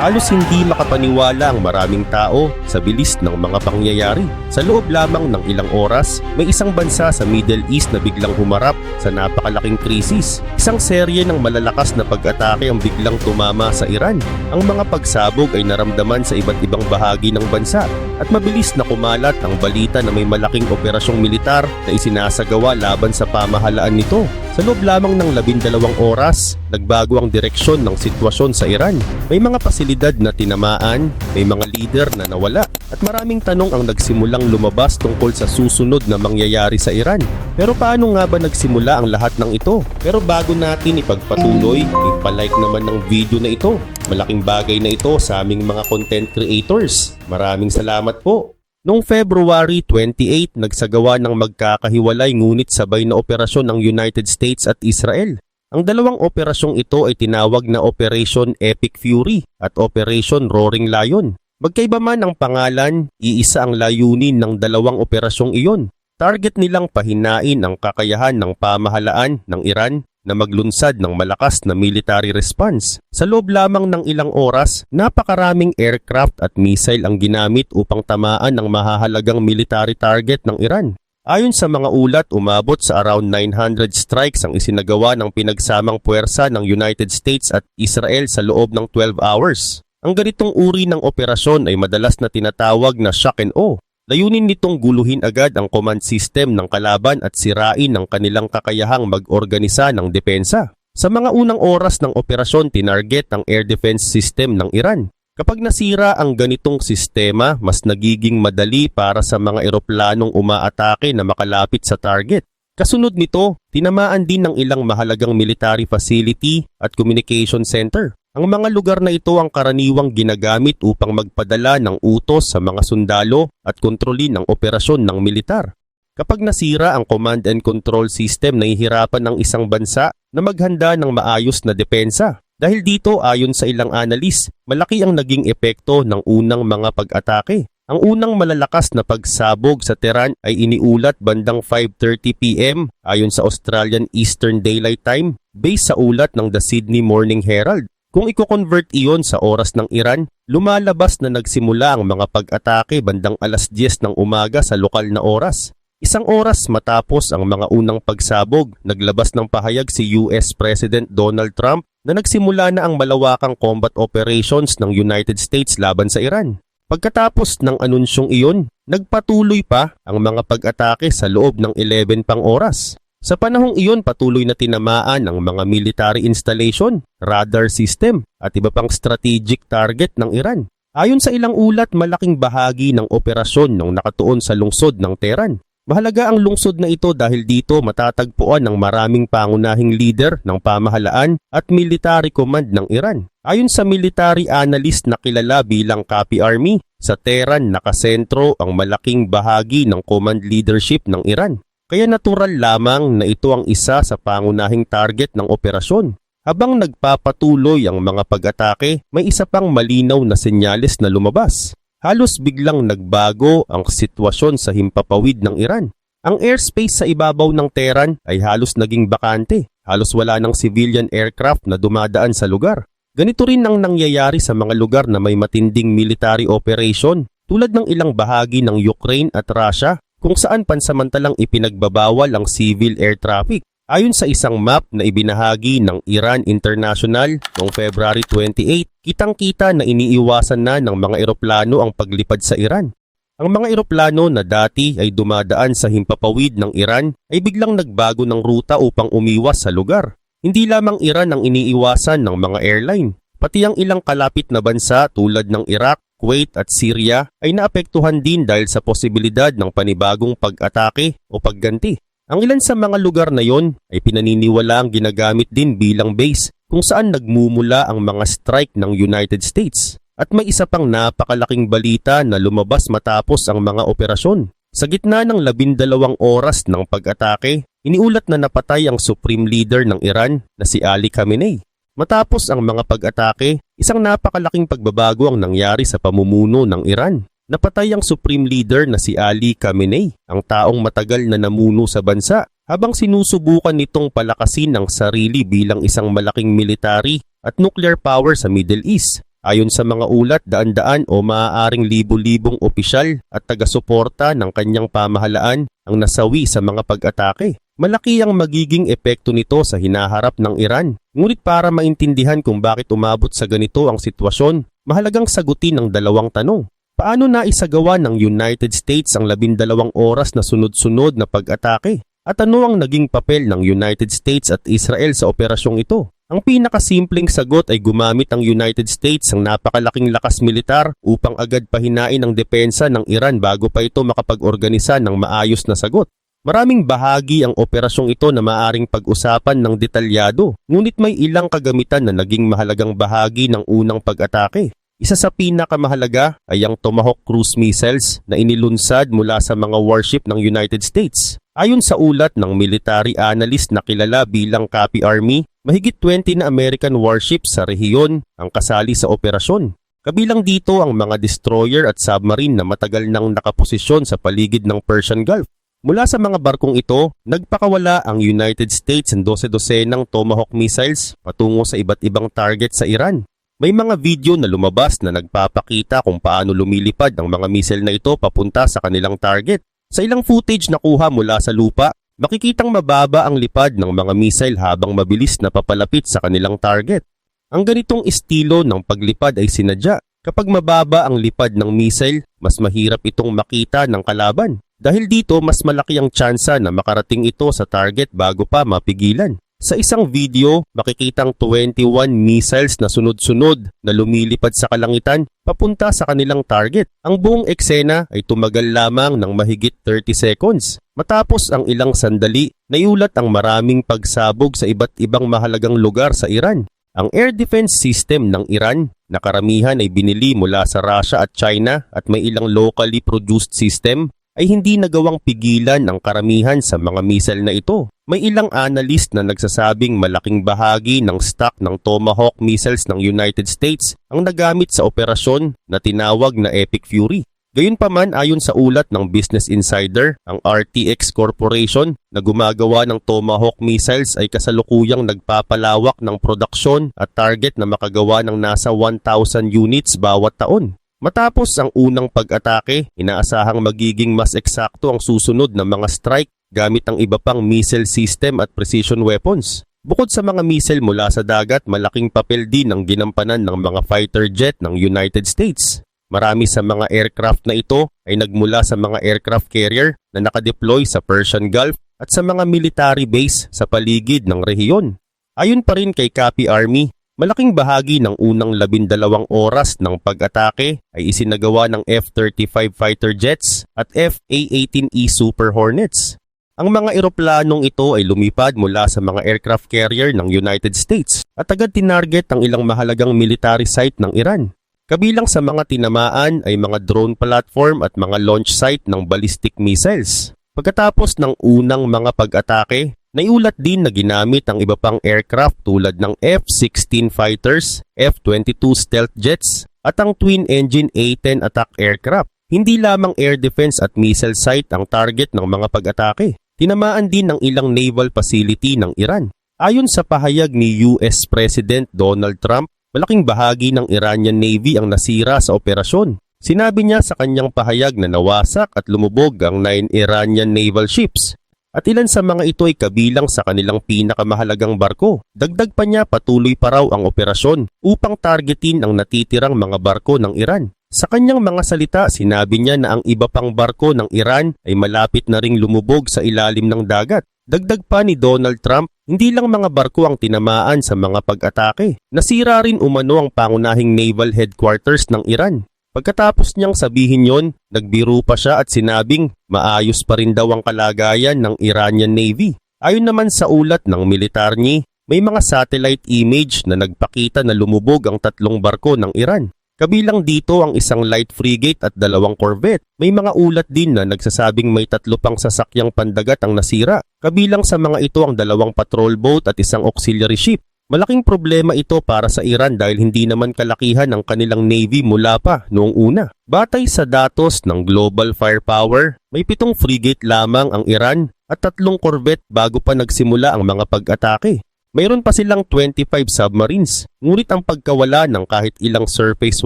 Halos hindi makapaniwala ang maraming tao sa bilis ng mga pangyayari. Sa loob lamang ng ilang oras, may isang bansa sa Middle East na biglang humarap sa napakalaking krisis. Isang serye ng malalakas na pag-atake ang biglang tumama sa Iran. Ang mga pagsabog ay naramdaman sa iba't ibang bahagi ng bansa at mabilis na kumalat ang balita na may malaking operasyong militar na isinasagawa laban sa pamahalaan nito. Sa loob lamang ng 12 oras, nagbago ang direksyon ng sitwasyon sa Iran. May mga pasilidad na tinamaan, may mga leader na nawala, at maraming tanong ang nagsimulang lumabas tungkol sa susunod na mangyayari sa Iran. Pero paano nga ba nagsimula ang lahat ng ito? Pero bago natin ipagpatuloy, ipalike naman ng video na ito. Malaking bagay na ito sa aming mga content creators. Maraming salamat po. Noong February 28, nagsagawa ng magkakahiwalay ngunit sabay na operasyon ng United States at Israel. Ang dalawang operasyong ito ay tinawag na Operation Epic Fury at Operation Roaring Lion. Magkaiba man ang pangalan, iisa ang layunin ng dalawang operasyong iyon. Target nilang pahinain ang kakayahan ng pamahalaan ng Iran na maglunsad ng malakas na military response. Sa loob lamang ng ilang oras, napakaraming aircraft at missile ang ginamit upang tamaan ang mahahalagang military target ng Iran. Ayon sa mga ulat, umabot sa around 900 strikes ang isinagawa ng pinagsamang puwersa ng United States at Israel sa loob ng 12 hours. Ang ganitong uri ng operasyon ay madalas na tinatawag na shock and awe. Layunin nitong guluhin agad ang command system ng kalaban at sirain ang kanilang kakayahang mag-organisa ng depensa. Sa mga unang oras ng operasyon, tinarget ang air defense system ng Iran. Kapag nasira ang ganitong sistema, mas nagiging madali para sa mga eroplanong umaatake na makalapit sa target. Kasunod nito, tinamaan din ng ilang mahalagang military facility at communication center. Ang mga lugar na ito ang karaniwang ginagamit upang magpadala ng utos sa mga sundalo at kontrolin ang operasyon ng militar. Kapag nasira ang command and control system, nahihirapan ang isang bansa na maghanda ng maayos na depensa. Dahil dito, ayon sa ilang analis, malaki ang naging epekto ng unang mga pag-atake. Ang unang malalakas na pagsabog sa Tehran ay iniulat bandang 5:30 PM ayon sa Australian Eastern Daylight Time based sa ulat ng The Sydney Morning Herald. Kung i-convert iyon sa oras ng Iran, lumalabas na nagsimula ang mga pag-atake bandang alas 10 ng umaga sa lokal na oras. Isang oras matapos ang mga unang pagsabog, naglabas ng pahayag si US President Donald Trump na nagsimula na ang malawakang combat operations ng United States laban sa Iran. Pagkatapos ng anunsyong iyon, nagpatuloy pa ang mga pag-atake sa loob ng 11 pang oras. Sa panahong iyon, patuloy na tinamaan ang mga military installation, radar system at iba pang strategic target ng Iran. Ayon sa ilang ulat, malaking bahagi ng operasyon ng nakatuon sa lungsod ng Tehran. Mahalaga ang lungsod na ito dahil dito matatagpuan ng maraming pangunahing leader ng pamahalaan at military command ng Iran. Ayon sa military analyst na kilala bilang Copy Army, sa Tehran nakasentro ang malaking bahagi ng command leadership ng Iran. Kaya natural lamang na ito ang isa sa pangunahing target ng operasyon. Habang nagpapatuloy ang mga pag-atake, may isa pang malinaw na senyales na lumabas. Halos biglang nagbago ang sitwasyon sa himpapawid ng Iran. Ang airspace sa ibabaw ng Tehran ay halos naging bakante. Halos wala ng civilian aircraft na dumadaan sa lugar. Ganito rin ang nangyayari sa mga lugar na may matinding military operation tulad ng ilang bahagi ng Ukraine at Russia, kung saan pansamantalang ipinagbabawal ang civil air traffic. Ayon sa isang map na ibinahagi ng Iran International noong February 28, kitang-kita na iniiwasan na ng mga eroplano ang paglipad sa Iran. Ang mga eroplano na dati ay dumadaan sa himpapawid ng Iran ay biglang nagbago ng ruta upang umiwas sa lugar. Hindi lamang Iran ang iniiwasan ng mga airline, pati ang ilang kalapit na bansa tulad ng Iraq, Kuwait at Syria ay naapektuhan din dahil sa posibilidad ng panibagong pag-atake o pagganti. Ang ilan sa mga lugar na yon ay pinaniniwalaang ginagamit din bilang base kung saan nagmumula ang mga strike ng United States. At may isa pang napakalaking balita na lumabas matapos ang mga operasyon. Sa gitna ng 12 oras ng pag-atake, iniulat na napatay ang Supreme Leader ng Iran na si Ali Khamenei. Matapos ang mga pag-atake, isang napakalaking pagbabago ang nangyari sa pamumuno ng Iran. Napatay ang Supreme Leader na si Ali Khamenei, ang taong matagal na namuno sa bansa. habang sinusubukan nitong palakasin ang sarili bilang isang malaking military at nuclear power sa Middle East. Ayon sa mga ulat, daan-daan o maaaring libu-libong opisyal at taga-suporta ng kanyang pamahalaan ang nasawi sa mga pag-atake. Malaki ang magiging epekto nito sa hinaharap ng Iran. Ngunit para maintindihan kung bakit umabot sa ganito ang sitwasyon, mahalagang sagutin ang dalawang tanong. Paano naisagawa ng United States ang 12 oras na sunod-sunod na pag-atake? At ano ang naging papel ng United States at Israel sa operasyong ito? Ang pinakasimpleng sagot ay gumamit ang United States ng napakalaking lakas militar upang agad pahinain ang depensa ng Iran bago pa ito makapag-organisa ng maayos na sagot. Maraming bahagi ang operasyong ito na maaring pag-usapan ng detalyado, ngunit may ilang kagamitan na naging mahalagang bahagi ng unang pag-atake. Isa sa pinakamahalaga ay ang Tomahawk cruise missiles na inilunsad mula sa mga warship ng United States. Ayon sa ulat ng military analyst na kilala bilang Copy Army, mahigit 20 na American warships sa rehiyon ang kasali sa operasyon. Kabilang dito ang mga destroyer at submarine na matagal nang nakaposisyon sa paligid ng Persian Gulf. Mula sa mga barkong ito, nagpakawala ang United States ng 12-dosenang Tomahawk missiles patungo sa iba't ibang target sa Iran. May mga video na lumabas na nagpapakita kung paano lumilipad ang mga missile na ito papunta sa kanilang target. Sa ilang footage na kuha mula sa lupa, makikitang mababa ang lipad ng mga missile habang mabilis na papalapit sa kanilang target. Ang ganitong estilo ng paglipad ay sinadya. Kapag mababa ang lipad ng missile, mas mahirap itong makita ng kalaban. Dahil dito, mas malaki ang tsansa na makarating ito sa target bago pa mapigilan. Sa isang video, makikitang 21 missiles na sunod-sunod na lumilipad sa kalangitan papunta sa kanilang target. Ang buong eksena ay tumagal lamang ng mahigit 30 seconds. Matapos ang ilang sandali, naiulat ang maraming pagsabog sa iba't ibang mahalagang lugar sa Iran. Ang air defense system ng Iran na karamihan ay binili mula sa Russia at China at may ilang locally produced system ay hindi nagawang pigilan ang karamihan sa mga missile na ito. May ilang analyst na nagsasabing malaking bahagi ng stock ng Tomahawk missiles ng United States ang nagamit sa operasyon na tinawag na Epic Fury. Gayunpaman, ayon sa ulat ng Business Insider, ang RTX Corporation na gumagawa ng Tomahawk missiles ay kasalukuyang nagpapalawak ng produksyon at target na makagawa ng nasa 1,000 units bawat taon. Matapos ang unang pag-atake, inaasahang magiging mas eksakto ang susunod na mga strike gamit ang iba pang missile system at precision weapons. Bukod sa mga missile mula sa dagat, malaking papel din ang ginampanan ng mga fighter jet ng United States. Marami sa mga aircraft na ito ay nagmula sa mga aircraft carrier na nakadeploy sa Persian Gulf at sa mga military base sa paligid ng rehiyon. Ayon pa rin kay Copy Army, malaking bahagi ng unang 12 oras ng pag-atake ay isinagawa ng F-35 fighter jets at F-A-18E Super Hornets. Ang mga eroplanong ito ay lumipad mula sa mga aircraft carrier ng United States at agad tinarget ang ilang mahalagang military site ng Iran. Kabilang sa mga tinamaan ay mga drone platform at mga launch site ng ballistic missiles. Pagkatapos ng unang mga pag-atake, naiulat din na ginamit ang iba pang aircraft tulad ng F-16 fighters, F-22 stealth jets at ang twin-engine A-10 attack aircraft. Hindi lamang air defense at missile site ang target ng mga pag-atake. Tinamaan din ang ilang naval facility ng Iran. Ayon sa pahayag ni US President Donald Trump, malaking bahagi ng Iranian Navy ang nasira sa operasyon. Sinabi niya sa kanyang pahayag na nawasak at lumubog ang 9 Iranian naval ships. At ilan sa mga ito ay kabilang sa kanilang pinakamahalagang barko. Dagdag pa niya, patuloy pa raw ang operasyon upang targetin ang natitirang mga barko ng Iran. Sa kanyang mga salita, sinabi niya na ang iba pang barko ng Iran ay malapit na ring lumubog sa ilalim ng dagat. Dagdag pa ni Donald Trump, hindi lang mga barko ang tinamaan sa mga pag-atake. Nasira rin umano ang pangunahing naval headquarters ng Iran. Pagkatapos niyang sabihin yon, nagbiro pa siya at sinabing maayos pa rin daw ang kalagayan ng Iranian Navy. Ayon naman sa ulat ng militarny, may mga satellite image na nagpakita na lumubog ang 3 barko ng Iran. Kabilang dito ang isang light frigate at 2 corvette. May mga ulat din na nagsasabing may 3 pang sasakyang pandagat ang nasira. Kabilang sa mga ito ang 2 patrol boat at isang auxiliary ship. Malaking problema ito para sa Iran dahil hindi naman kalakihan ang kanilang navy mula pa noong una. Batay sa datos ng Global Firepower, may 7 frigate lamang ang Iran at 3 corvette bago pa nagsimula ang mga pag-atake. Mayroon pa silang 25 submarines, ngunit ang pagkawala ng kahit ilang surface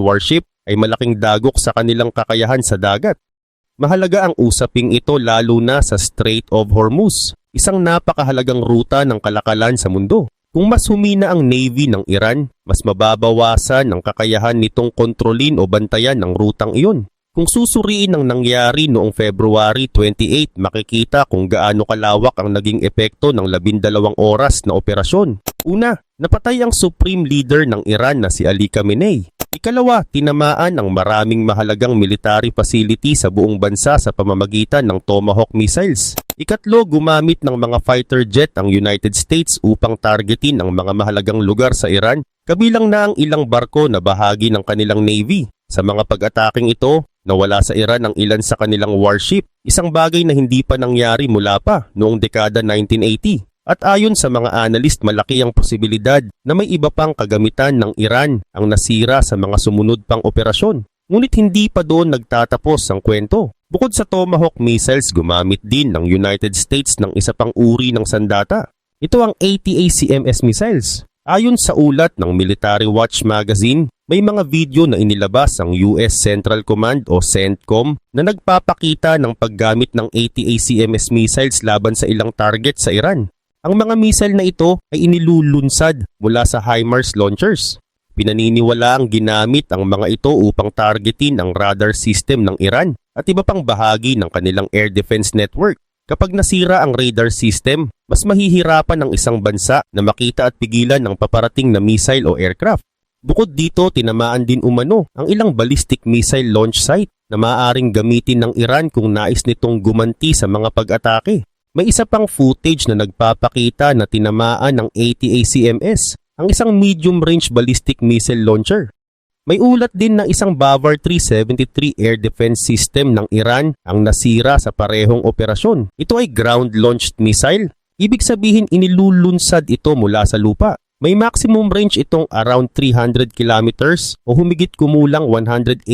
warship ay malaking dagok sa kanilang kakayahan sa dagat. Mahalaga ang usaping ito lalo na sa Strait of Hormuz, isang napakahalagang ruta ng kalakalan sa mundo. Kung mas humina ang Navy ng Iran, mas mababawasan ang kakayahan nitong kontrolin o bantayan ng rutang iyon. Kung susuriin ang nangyari noong February 28, makikita kung gaano kalawak ang naging epekto ng 12 oras na operasyon. Una, napatay ang Supreme Leader ng Iran na si Ali Khamenei. Ikalawa, tinamaan ang maraming mahalagang military facility sa buong bansa sa pamamagitan ng Tomahawk missiles. Ikatlo, gumamit ng mga fighter jet ang United States upang targetin ang mga mahalagang lugar sa Iran, kabilang na ang ilang barko na bahagi ng kanilang navy. Sa mga pag-ataking ito, nawala sa Iran ang ilan sa kanilang warship, isang bagay na hindi pa nangyari mula pa noong dekada 1980. At ayon sa mga analyst, malaki ang posibilidad na may iba pang kagamitan ng Iran ang nasira sa mga sumunod pang operasyon. Ngunit hindi pa doon nagtatapos ang kwento. Bukod sa Tomahawk missiles, gumamit din ng United States ng isa pang uri ng sandata. Ito ang ATACMS missiles. Ayon sa ulat ng Military Watch magazine, may mga video na inilabas ang US Central Command o CENTCOM na nagpapakita ng paggamit ng ATACMS missiles laban sa ilang target sa Iran. Ang mga missile na ito ay inilulunsad mula sa HIMARS launchers. Pinaniniwala ang ginamit ang mga ito upang targetin ang radar system ng Iran at iba pang bahagi ng kanilang air defense network. Kapag nasira ang radar system, mas mahihirapan ang isang bansa na makita at pigilan ang paparating na missile o aircraft. Bukod dito, tinamaan din umano ang ilang ballistic missile launch site na maaaring gamitin ng Iran kung nais nitong gumanti sa mga pag-atake. May isa pang footage na nagpapakita na tinamaan ng ATACMS, ang isang medium-range ballistic missile launcher. May ulat din na isang Bavar 373 air defense system ng Iran ang nasira sa parehong operasyon. Ito ay ground-launched missile. Ibig sabihin inilulunsad ito mula sa lupa. May maximum range itong around 300 kilometers o humigit kumulang 186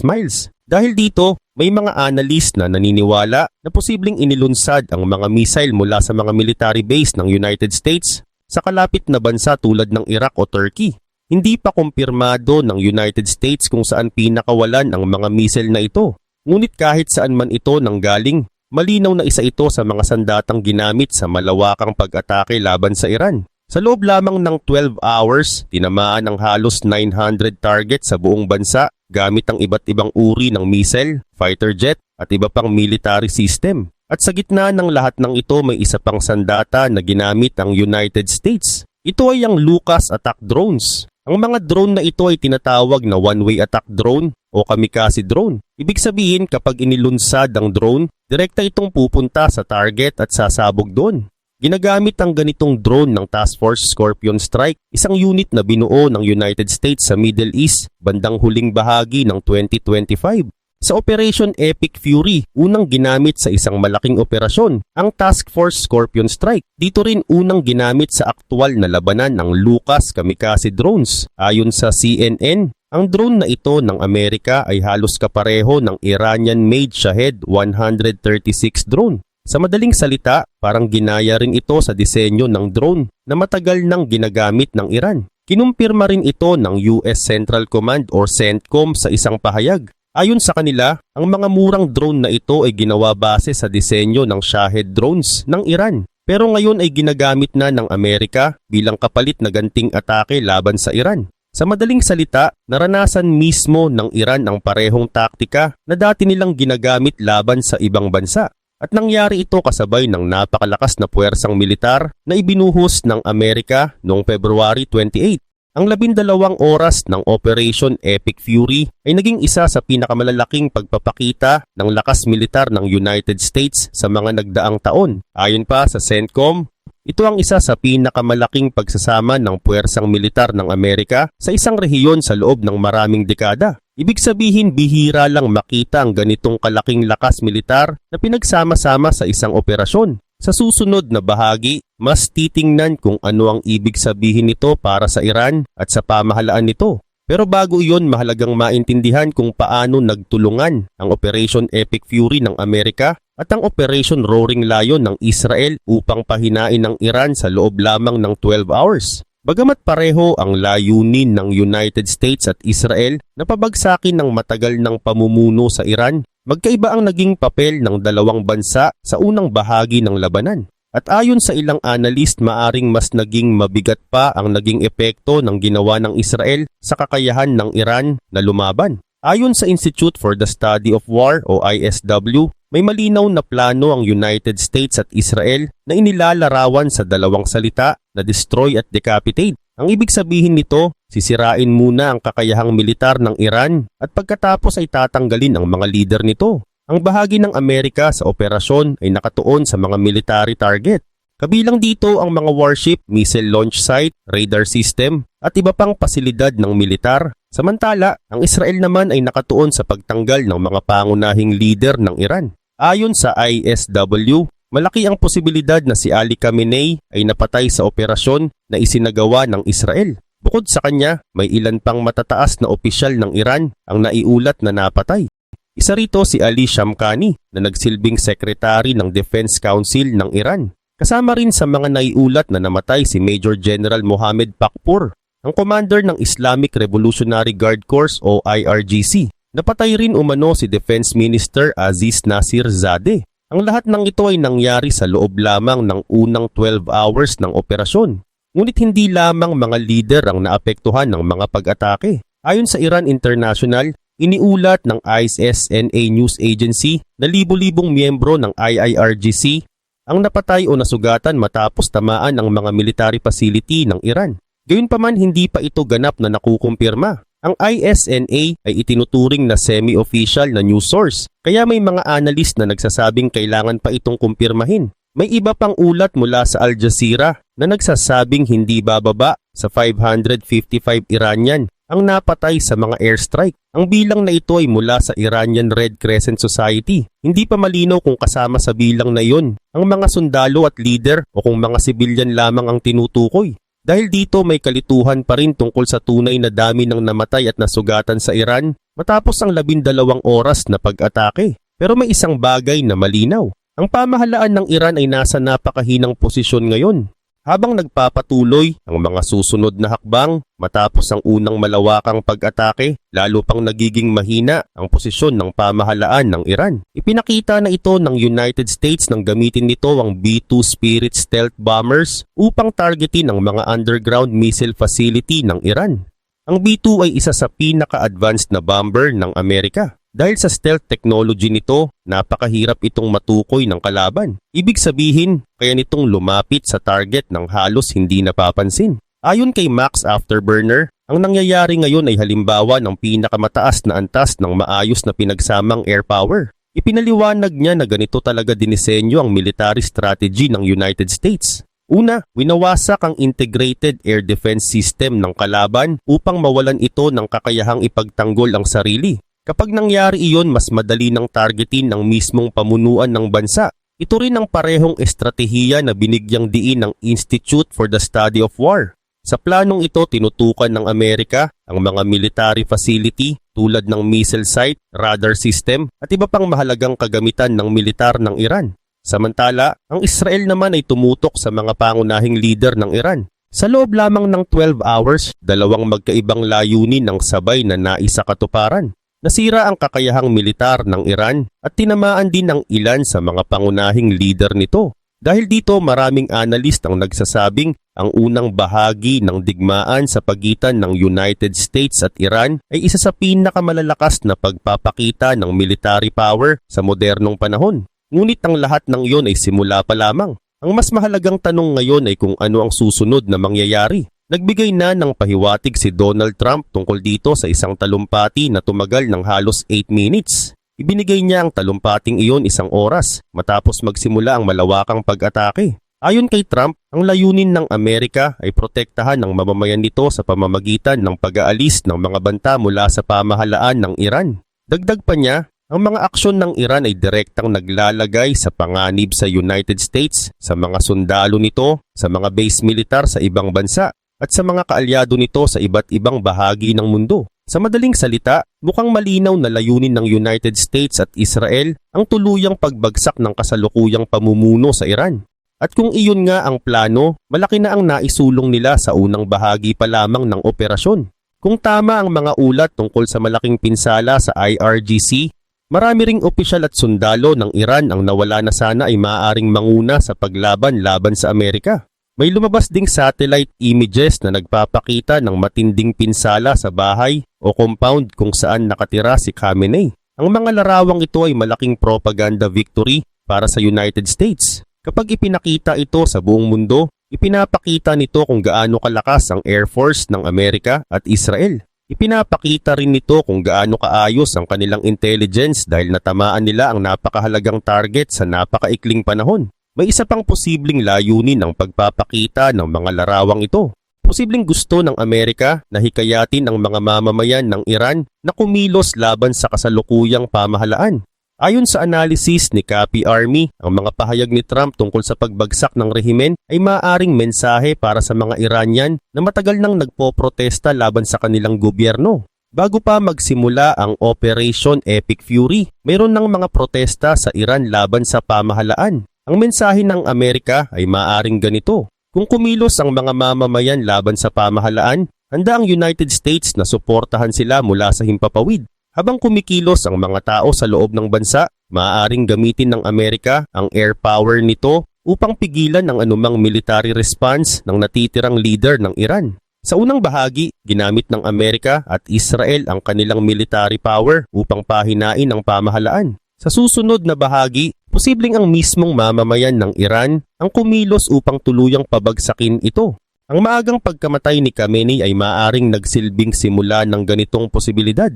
miles. Dahil dito, may mga analyst na naniniwala na posibleng inilunsad ang mga missile mula sa mga military base ng United States sa kalapit na bansa tulad ng Iraq o Turkey. Hindi pa kumpirmado ng United States kung saan pinakawalan ang mga missile na ito. Ngunit kahit saan man ito nanggaling, malinaw na isa ito sa mga sandatang ginamit sa malawakang pag-atake laban sa Iran. Sa loob lamang ng 12 hours, tinamaan ang halos 900 targets sa buong bansa gamit ang iba't ibang uri ng missile, fighter jet at iba pang military system. At sa gitna ng lahat ng ito may isa pang sandata na ginamit ang United States. Ito ay ang Lucas attack drones. Ang mga drone na ito ay tinatawag na one-way attack drone o kamikaze drone. Ibig sabihin kapag inilunsad ang drone, direkta itong pupunta sa target at sasabog doon. Ginagamit ang ganitong drone ng Task Force Scorpion Strike, isang unit na binuo ng United States sa Middle East bandang huling bahagi ng 2025. Sa Operation Epic Fury, unang ginamit sa isang malaking operasyon, ang Task Force Scorpion Strike. Dito rin unang ginamit sa aktwal na labanan ng Lucas kamikaze drones. Ayon sa CNN, ang drone na ito ng Amerika ay halos kapareho ng Iranian-made Shahed 136 drone. Sa madaling salita, parang ginaya rin ito sa disenyo ng drone na matagal nang ginagamit ng Iran. Kinumpirma rin ito ng US Central Command or CENTCOM sa isang pahayag. Ayon sa kanila, ang mga murang drone na ito ay ginawa base sa disenyo ng Shahed drones ng Iran. Pero ngayon ay ginagamit na ng Amerika bilang kapalit na ganting atake laban sa Iran. Sa madaling salita, naranasan mismo ng Iran ang parehong taktika na dati nilang ginagamit laban sa ibang bansa. At nangyari ito kasabay ng napakalakas na puwersang militar na ibinuhos ng Amerika noong February 28. Ang 12 oras ng Operation Epic Fury ay naging isa sa pinakamalalaking pagpapakita ng lakas militar ng United States sa mga nagdaang taon. Ayon pa sa CENTCOM, ito ang isa sa pinakamalaking pagsasama ng puwersang militar ng Amerika sa isang rehiyon sa loob ng maraming dekada. Ibig sabihin bihira lang makita ang ganitong kalaking lakas militar na pinagsama-sama sa isang operasyon. Sa susunod na bahagi, mas titingnan kung ano ang ibig sabihin nito para sa Iran at sa pamahalaan nito. Pero bago iyon, mahalagang maintindihan kung paano nagtulungan ang Operation Epic Fury ng Amerika at ang Operation Roaring Lion ng Israel upang pahinain ng Iran sa loob lamang ng 12 hours. Bagamat pareho ang layunin ng United States at Israel na pabagsakin ng matagal ng pamumuno sa Iran, magkaiba ang naging papel ng dalawang bansa sa unang bahagi ng labanan. At ayon sa ilang analyst, maaring mas naging mabigat pa ang naging epekto ng ginawa ng Israel sa kakayahan ng Iran na lumaban. Ayon sa Institute for the Study of War o ISW, may malinaw na plano ang United States at Israel na inilalarawan sa dalawang salita na destroy at decapitate. Ang ibig sabihin nito, sisirain muna ang kakayahang militar ng Iran at pagkatapos ay tatanggalin ang mga leader nito. Ang bahagi ng Amerika sa operasyon ay nakatuon sa mga military target. Kabilang dito ang mga warship, missile launch site, radar system at iba pang pasilidad ng militar. Samantala, ang Israel naman ay nakatuon sa pagtanggal ng mga pangunahing leader ng Iran. Ayon sa ISW, malaki ang posibilidad na si Ali Khamenei ay napatay sa operasyon na isinagawa ng Israel. Bukod sa kanya, may ilan pang matataas na opisyal ng Iran ang naiulat na napatay. Isa rito si Ali Shamkhani na nagsilbing sekretary ng Defense Council ng Iran. Kasama rin sa mga naiulat na namatay si Major General Mohammed Pakpour, ang commander ng Islamic Revolutionary Guard Corps o IRGC. Napatay rin umano si Defense Minister Aziz Nasir Zadeh. Ang lahat ng ito ay nangyari sa loob lamang ng unang 12 hours ng operasyon. Ngunit hindi lamang mga leader ang naapektuhan ng mga pag-atake. Ayon sa Iran International, iniulat ng ISNA News Agency na libo-libong miyembro ng IIRGC ang napatay o nasugatan matapos tamaan ang mga military facility ng Iran. Gayunpaman, hindi pa ito ganap na nakukumpirma. Ang ISNA ay itinuturing na semi-official na news source, kaya may mga analyst na nagsasabing kailangan pa itong kumpirmahin. May iba pang ulat mula sa Al Jazeera na nagsasabing hindi bababa sa 555 Iranian ang napatay sa mga airstrike. Ang bilang na ito ay mula sa Iranian Red Crescent Society. Hindi pa malinaw kung kasama sa bilang na iyon ang mga sundalo at leader o kung mga sibilyan lamang ang tinutukoy. Dahil dito may kalituhan pa rin tungkol sa tunay na dami ng namatay at nasugatan sa Iran matapos ang 12 oras na pag-atake. Pero may isang bagay na malinaw. Ang pamahalaan ng Iran ay nasa napakahinang posisyon ngayon. Habang nagpapatuloy ang mga susunod na hakbang matapos ang unang malawakang pag-atake, lalo pang nagiging mahina ang posisyon ng pamahalaan ng Iran. Ipinakita na ito ng United States nang gamitin nito ang B-2 Spirit stealth bombers upang targetin ang mga underground missile facility ng Iran. Ang B-2 ay isa sa pinaka-advanced na bomber ng Amerika. Dahil sa stealth technology nito, napakahirap itong matukoy ng kalaban. Ibig sabihin, kaya nitong lumapit sa target ng halos hindi napapansin. Ayon kay Max Afterburner, ang nangyayari ngayon ay halimbawa ng pinakamataas na antas ng maayos na pinagsamang air power. Ipinaliwanag niya na ganito talaga dinisenyo ang military strategy ng United States. Una, winawasak ang integrated air defense system ng kalaban upang mawalan ito ng kakayahang ipagtanggol ang sarili. Kapag nangyari iyon, mas madali ng targetin ng mismong pamunuan ng bansa. Ito rin ang parehong estratehiya na binigyang diin ng Institute for the Study of War. Sa planong ito, tinutukan ng Amerika ang mga military facility tulad ng missile site, radar system at iba pang mahalagang kagamitan ng militar ng Iran. Samantala, ang Israel naman ay tumutok sa mga pangunahing leader ng Iran. Sa loob lamang ng 12 hours, dalawang magkaibang layunin ng sabay na naisakatuparan. Nasira ang kakayahang militar ng Iran at tinamaan din ang ilan sa mga pangunahing leader nito. Dahil dito, maraming analyst ang nagsasabing ang unang bahagi ng digmaan sa pagitan ng United States at Iran ay isa sa pinakamalalakas na pagpapakita ng military power sa modernong panahon. Ngunit ang lahat ng iyon ay simula pa lamang. Ang mas mahalagang tanong ngayon ay kung ano ang susunod na mangyayari. Nagbigay na ng pahiwatig si Donald Trump tungkol dito sa isang talumpati na tumagal ng halos 8 minutes. Ibinigay niya ang talumpating iyon 1 oras matapos magsimula ang malawakang pag-atake. Ayon kay Trump, ang layunin ng Amerika ay protektahan ang mamamayan nito sa pamamagitan ng pag-aalis ng mga banta mula sa pamahalaan ng Iran. Dagdag pa niya, Ang mga aksyon ng Iran ay direktang naglalagay sa panganib sa United States, sa mga sundalo nito, sa mga base militar sa ibang bansa, at sa mga kaalyado nito sa iba't ibang bahagi ng mundo. Sa madaling salita, mukhang malinaw na layunin ng United States at Israel ang tuluyang pagbagsak ng kasalukuyang pamumuno sa Iran. At kung iyon nga ang plano, malaki na ang naisulong nila sa unang bahagi pa lamang ng operasyon. Kung tama ang mga ulat tungkol sa malaking pinsala sa IRGC, marami ring opisyal at sundalo ng Iran ang nawala na sana ay maaaring manguna sa paglaban-laban sa Amerika. May lumabas ding satellite images na nagpapakita ng matinding pinsala sa bahay o compound kung saan nakatira si Khamenei. Ang mga larawang ito ay malaking propaganda victory para sa United States. Kapag ipinakita ito sa buong mundo, ipinapakita nito kung gaano kalakas ang Air Force ng Amerika at Israel. Ipinapakita rin nito kung gaano kaayos ang kanilang intelligence dahil natamaan nila ang napakahalagang target sa napakaikling panahon. May isa pang posibleng layunin ng pagpapakita ng mga larawang ito. Posibleng gusto ng Amerika na hikayatin ang mga mamamayan ng Iran na kumilos laban sa kasalukuyang pamahalaan. Ayon sa analysis ni Copy Army, ang mga pahayag ni Trump tungkol sa pagbagsak ng rehimen ay maaaring mensahe para sa mga Iranian na matagal nang nagpoprotesta laban sa kanilang gobyerno. Bago pa magsimula ang Operation Epic Fury, mayroon ng mga protesta sa Iran laban sa pamahalaan. Ang mensahe ng Amerika ay maaaring ganito: kung kumilos ang mga mamamayan laban sa pamahalaan, handa ang United States na suportahan sila mula sa himpapawid. Habang kumikilos ang mga tao sa loob ng bansa, maaaring gamitin ng Amerika ang air power nito upang pigilan ang anumang military response ng natitirang leader ng Iran. Sa unang bahagi, ginamit ng Amerika at Israel ang kanilang military power upang pahinain ang pamahalaan. Sa susunod na bahagi, posibleng ang mismong mamamayan ng Iran ang kumilos upang tuluyang pabagsakin ito. Ang maagang pagkamatay ni Khamenei ay maaaring nagsilbing simula ng ganitong posibilidad.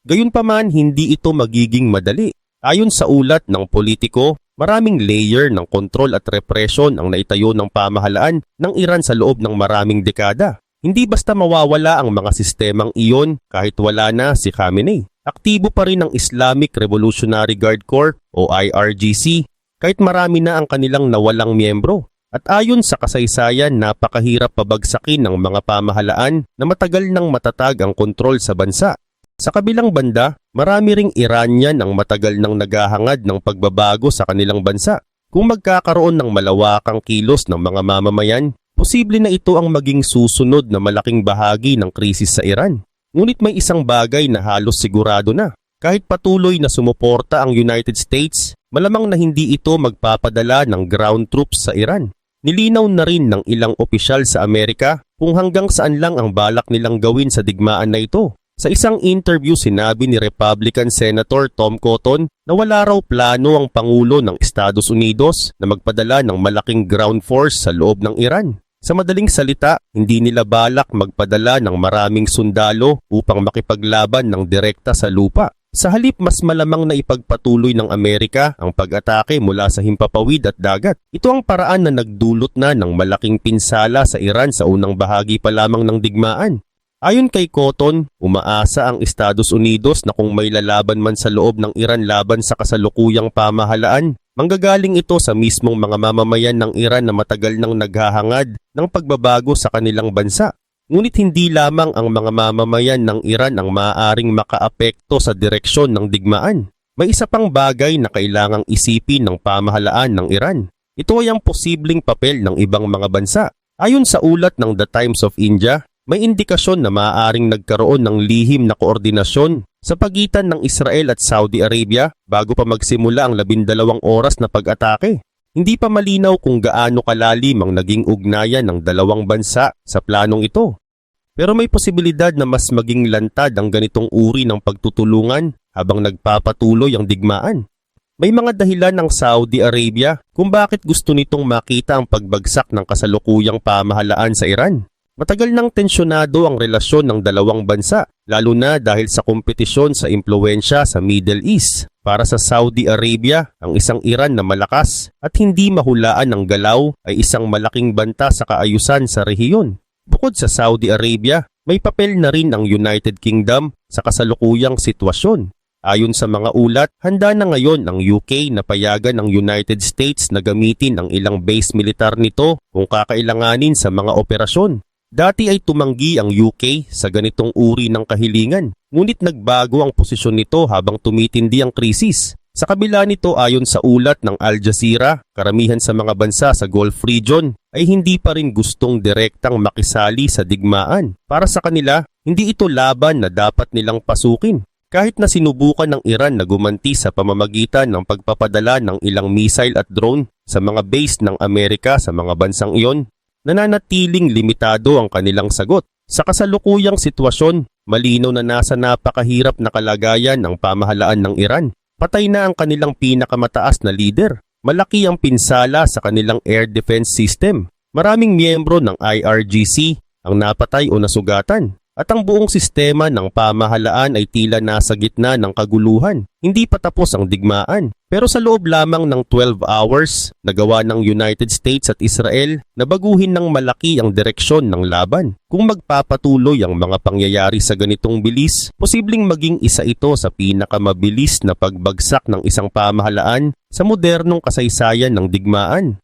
Gayunpaman, hindi ito magiging madali. Ayon sa ulat ng politiko, maraming layer ng kontrol at repression ang naitayo ng pamahalaan ng Iran sa loob ng maraming dekada. Hindi basta mawawala ang mga sistemang iyon kahit wala na si Khamenei. Aktibo pa rin ang Islamic Revolutionary Guard Corps o IRGC kahit marami na ang kanilang nawalang miyembro. At ayon sa kasaysayan, napakahirap pabagsakin ng mga pamahalaan na matagal nang matatag ang kontrol sa bansa. Sa kabilang banda, marami ring Iranian ang matagal nang naghahangad ng pagbabago sa kanilang bansa. Kung magkakaroon ng malawakang kilos ng mga mamamayan, posible na ito ang maging susunod na malaking bahagi ng krisis sa Iran. Ngunit may isang bagay na halos sigurado na. Kahit patuloy na sumuporta ang United States, malamang na hindi ito magpapadala ng ground troops sa Iran. Nilinaw na rin ng ilang opisyal sa Amerika kung hanggang saan lang ang balak nilang gawin sa digmaan na ito. Sa isang interview, sinabi ni Republican Senator Tom Cotton na wala raw plano ang Pangulo ng Estados Unidos na magpadala ng malaking ground force sa loob ng Iran. Sa madaling salita, hindi nila balak magpadala ng maraming sundalo upang makipaglaban ng direkta sa lupa. Sa halip, mas malamang na ipagpatuloy ng Amerika ang pag-atake mula sa himpapawid at dagat. Ito ang paraan na nagdulot na ng malaking pinsala sa Iran sa unang bahagi pa lamang ng digmaan. Ayon kay Cotton, umaasa ang Estados Unidos na kung may lalaban man sa loob ng Iran laban sa kasalukuyang pamahalaan, manggagaling ito sa mismong mga mamamayan ng Iran na matagal nang naghahangad ng pagbabago sa kanilang bansa. Ngunit hindi lamang ang mga mamamayan ng Iran ang maaaring makaapekto sa direksyon ng digmaan. May isa pang bagay na kailangang isipin ng pamahalaan ng Iran. Ito ay ang posibleng papel ng ibang mga bansa. Ayon sa ulat ng The Times of India, may indikasyon na maaaring nagkaroon ng lihim na koordinasyon sa pagitan ng Israel at Saudi Arabia bago pa magsimula ang 12 oras na pag-atake. Hindi pa malinaw kung gaano kalalim ang naging ugnayan ng dalawang bansa sa planong ito. Pero may posibilidad na mas maging lantad ang ganitong uri ng pagtutulungan habang nagpapatuloy ang digmaan. May mga dahilan ng Saudi Arabia kung bakit gusto nitong makita ang pagbagsak ng kasalukuyang pamahalaan sa Iran. Matagal nang tensyonado ang relasyon ng dalawang bansa, lalo na dahil sa kompetisyon sa impluwensya sa Middle East. Para sa Saudi Arabia, ang isang Iran na malakas at hindi mahulaan ng galaw ay isang malaking banta sa kaayusan sa rehiyon. Bukod sa Saudi Arabia, may papel na rin ang United Kingdom sa kasalukuyang sitwasyon. Ayon sa mga ulat, handa na ngayon ang UK na payagan ng United States na gamitin ang ilang base militar nito kung kakailanganin sa mga operasyon. Dati ay tumanggi ang UK sa ganitong uri ng kahilingan, ngunit nagbago ang posisyon nito habang tumitindi ang krisis. Sa kabila nito, ayon sa ulat ng Al Jazeera, karamihan sa mga bansa sa Gulf region ay hindi pa rin gustong direktang makisali sa digmaan. Para sa kanila, hindi ito laban na dapat nilang pasukin. Kahit na sinubukan ng Iran na gumanti sa pamamagitan ng pagpapadala ng ilang missile at drone sa mga base ng Amerika sa mga bansang iyon, nananatiling limitado ang kanilang sagot. Sa kasalukuyang sitwasyon, malinaw na nasa napakahirap na kalagayan ng pamahalaan ng Iran. Patay na ang kanilang pinakamataas na leader. Malaki ang pinsala sa kanilang air defense system. Maraming miyembro ng IRGC ang napatay o nasugatan. At ang buong sistema ng pamahalaan ay tila nasa gitna ng kaguluhan. Hindi pa tapos ang digmaan. Pero sa loob lamang ng 12 hours, nagawa ng United States at Israel na baguhin ng malaki ang direksyon ng laban. Kung magpapatuloy ang mga pangyayari sa ganitong bilis, posibleng maging isa ito sa pinakamabilis na pagbagsak ng isang pamahalaan sa modernong kasaysayan ng digmaan.